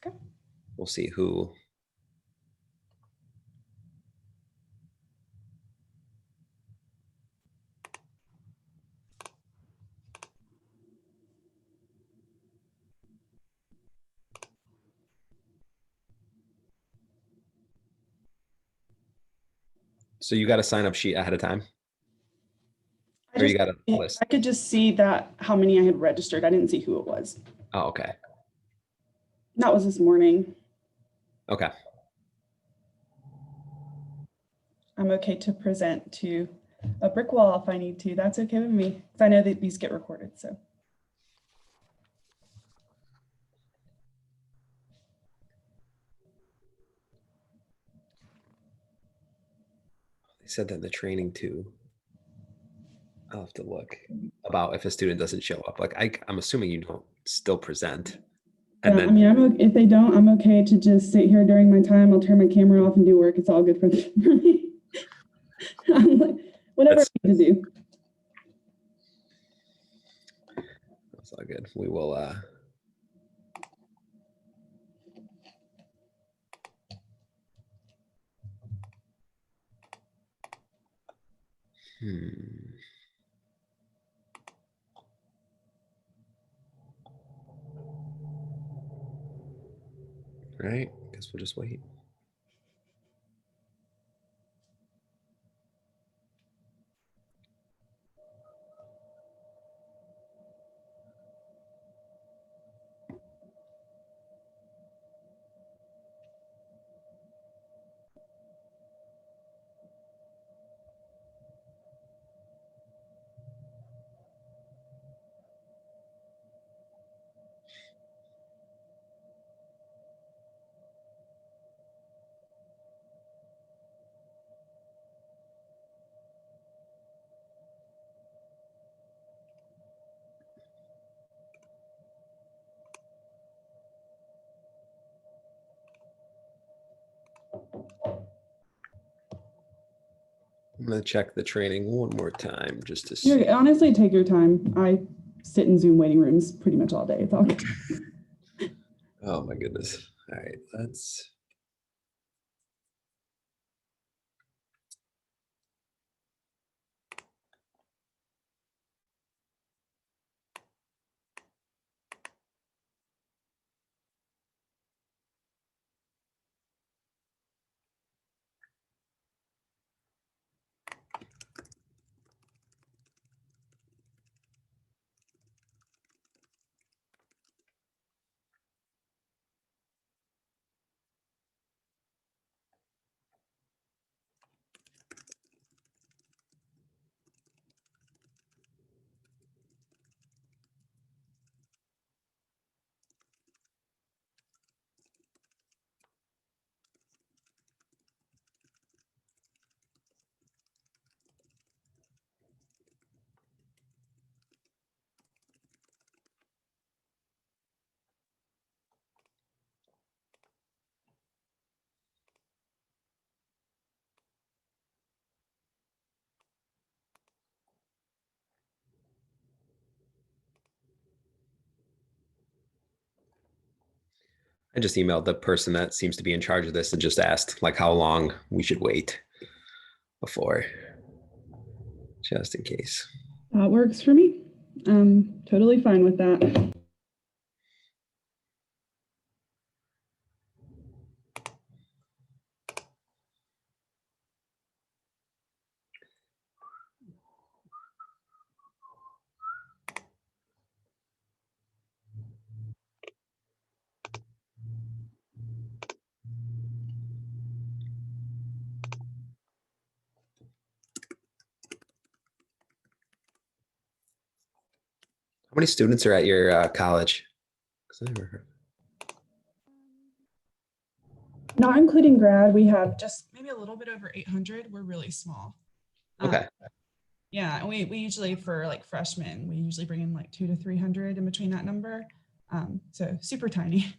Okay. We'll see who. So you got a sign up sheet ahead of time? Or you got a list? I could just see that how many I had registered. I didn't see who it was. Oh, okay. That was this morning. Okay. I'm okay to present to a brick wall if I need to. That's okay with me. I know that these get recorded, so. They said that in the training too. I'll have to look about if a student doesn't show up. Like I'm assuming you don't still present. And yeah, I mean, if they don't, I'm okay to just sit here during my time. I'll turn my camera off and do work. It's all good for me. I'm like, whatever I need to do. That's all good. We will Right. Guess we'll just wait. I'm gonna check the training one more time just to see. Honestly, take your time. I sit in Zoom waiting rooms pretty much all day. It's all good. Oh my goodness. All right, let's. I just emailed the person that seems to be in charge of this and just asked like how long we should wait before, just in case. That works for me. I'm totally fine with that. How many students are at your college? Not including grad, we have just maybe a little bit over 800. We're really small. Okay. Yeah, and we usually for like freshmen, we usually bring in like 200 to 300 in between that number. So super tiny.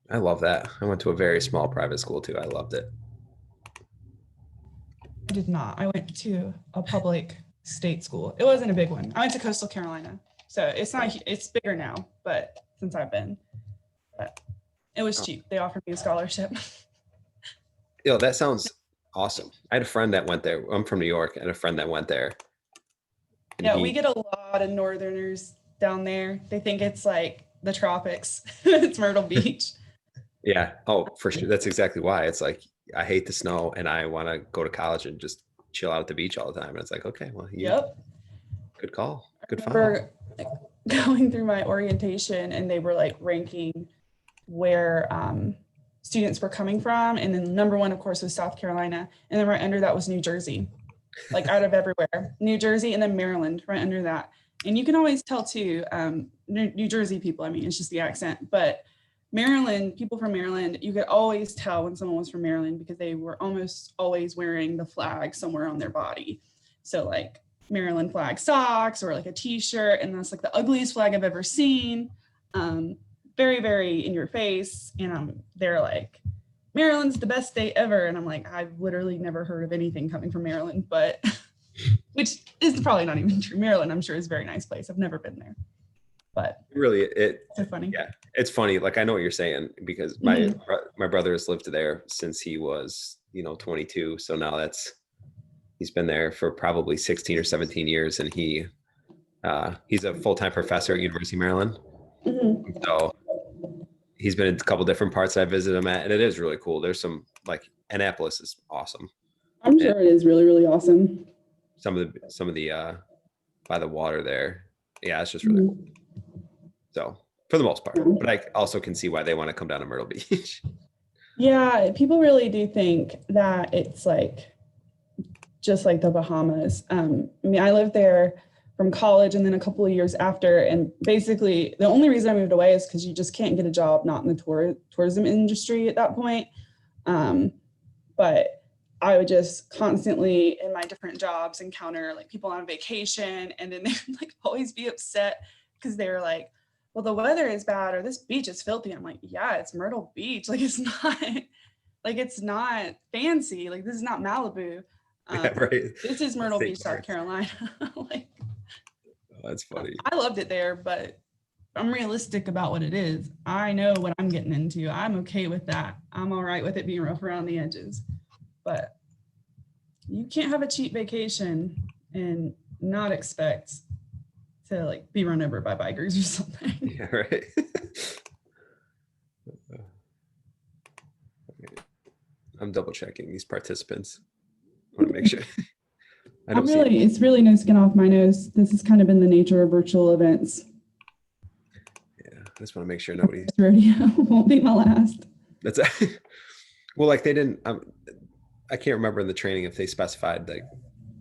I love that. I went to a very small private school too. I loved it. I did not. I went to a public state school. It wasn't a big one. I went to Coastal Carolina. So it's not, it's bigger now, but since I've been, but It was Oh, cheap. They offered me a scholarship. yo, that sounds awesome. I had a friend that went there. I'm from New York. I had a friend that went there, and Yeah, we he, get a lot of northerners down there. They think it's like the tropics. It's Myrtle Beach. yeah, oh, for sure. That's exactly why. It's like I hate the snow, and I want to go to college and just chill out at the beach all the time. And it's like, okay, well, you Yep. good call, good follow. Remember going through my orientation and they were like ranking where students were coming from. And then number one, of course, was South Carolina. And then right under that was New Jersey, like out of everywhere. New Jersey and then Maryland right under that. And you can always tell too, New Jersey people, I mean, it's just the accent, but Maryland, people from Maryland, you could always tell when someone was from Maryland because they were almost always wearing the flag somewhere on their body. So like Maryland flag socks or like a t-shirt, and that's like the ugliest flag I've ever seen. Very, very in your face. And they're like, Maryland's the best state ever. And I'm like, I've literally never heard of anything coming from Maryland, but which is probably not even true. Maryland, I'm sure, is a very nice place. I've never been there, but Really, it so funny. yeah, it's funny. Like I know what you're saying because my brother has lived there since he was 22. So now he's been there for probably 16 or 17 years, and he's a full-time professor at University of Maryland. Mhm. So he's been in a couple different parts that I visited him at, and it is really cool. There's some like Annapolis is awesome. I'm And sure it is really, really awesome. some of the by the water there, yeah, it's just really cool. Mhm. So for the most part, Yeah. but I also can see why they want to come down to Myrtle Beach. Yeah, people really do think that it's like just like the Bahamas. I mean, I lived there from college and then a couple of years after. And basically, the only reason I moved away is because you just can't get a job not in the tourism industry at that point. Um, but I would just constantly in my different jobs encounter like people on vacation, and then they would like always be upset because they were like, well, the weather is bad or this beach is filthy. I'm like, yeah, it's Myrtle Beach. Like it's not like it's not fancy. Like this is not Malibu. Yeah, right. This is Myrtle Same Beach, South parts. Carolina. Like Oh, that's funny. I loved it there, but I'm realistic about what it is. I know what I'm getting into. I'm okay with that. I'm all right with it being rough around the edges. But you can't have a cheap vacation and not expect to like be run over by bikers or something. Yeah, right. I'm double checking these participants. I want to make sure. I don't see. It's really no skin off my nose. This has kind of been the nature of virtual events. Yeah, I just want to make sure nobody. This rodeo won't be my last. That's well, like they didn't. I can't remember in the training if they specified like,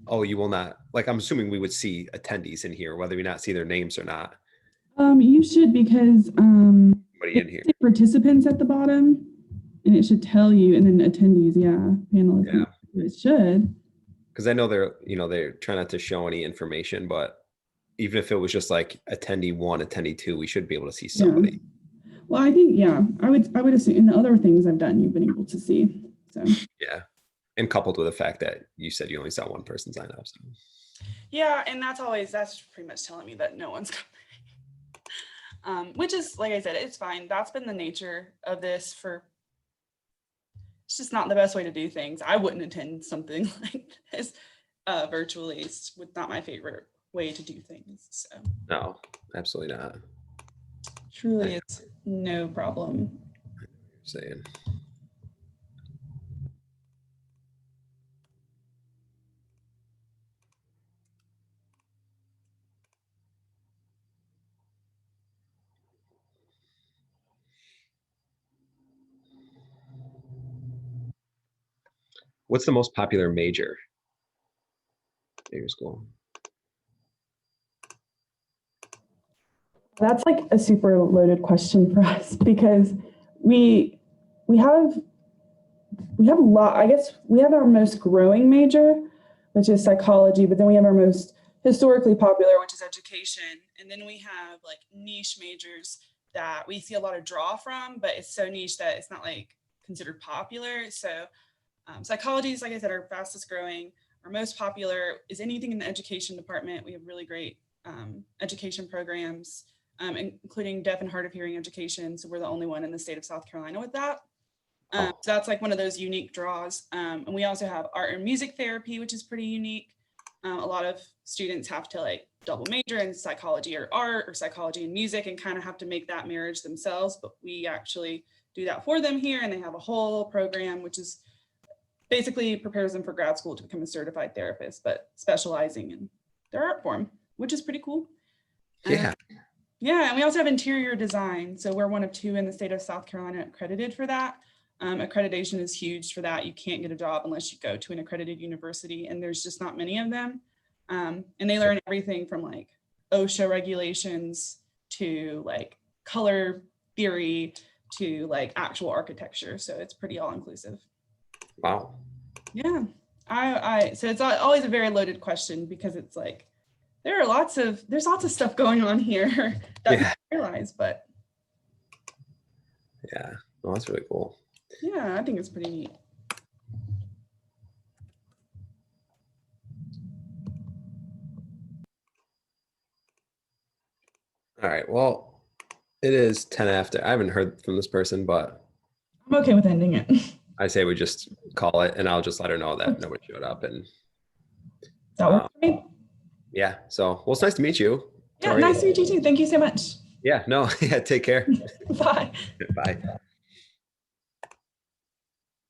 oh, you will not. Like I'm assuming we would see attendees in here, whether we not see their names or not. You should because Anybody in here? participants at the bottom, and it should tell you, and then attendees, yeah, panelists. Yeah. It should. Because I know they're trying not to show any information, but even if it was just like attendee 1, attendee 2, we should be able to see somebody. Yeah. Well, I think I would assume in the other things I've done, you've been able to see. So Yeah, and coupled with the fact that you said you only saw one person sign up. So. yeah, and that's pretty much telling me that no one's coming. Which is, like I said, it's fine. That's been the nature of this for. It's just not the best way to do things. I wouldn't attend something like this virtually. It's not my favorite way to do things. So No, absolutely not. truly, it's no problem. Saying. What's the most popular major at your school? That's like a super loaded question for us because we have a lot. I guess we have our most growing major, which is psychology, but then we have our most historically popular, which is education, and then we have like niche majors that we see a lot of draw from, but it's so niche that it's not like considered popular. So psychology is, like I said, our fastest growing. Our most popular is anything in the education department. We have really great education programs. including deaf and hard of hearing education. So we're the only one in the state of South Carolina with that. Oh. So that's like one of those unique draws. And we also have art and music therapy, which is pretty unique. A lot of students have to like double major in psychology or art or psychology and music and kind of have to make that marriage themselves. But we actually do that for them here, and they have a whole program, which is basically prepares them for grad school to become a certified therapist, but specializing in their art form, which is pretty cool. Yeah. Yeah, and we also have interior design. So we're one of 2 in the state of South Carolina accredited for that. Accreditation is huge for that. You can't get a job unless you go to an accredited university, and there's just not many of them. And they learn everything from like OSHA regulations to like color theory to like actual architecture. So it's pretty all inclusive. Wow. Yeah. So it's always a very loaded question because it's like, there's lots of stuff going on here that we don't realize, but. Yeah. Well, that's really cool. Yeah, I think it's pretty neat. All right. Well, it is 10 after. I haven't heard from this person, but I'm okay with ending it. I say we just call it, and I'll just let her know that nobody showed up. And that works for me. Yeah. So, well, it's nice to meet you. Yeah, nice to meet you too. Thank you so much. Yeah. No. Yeah. Take care. Bye. Bye.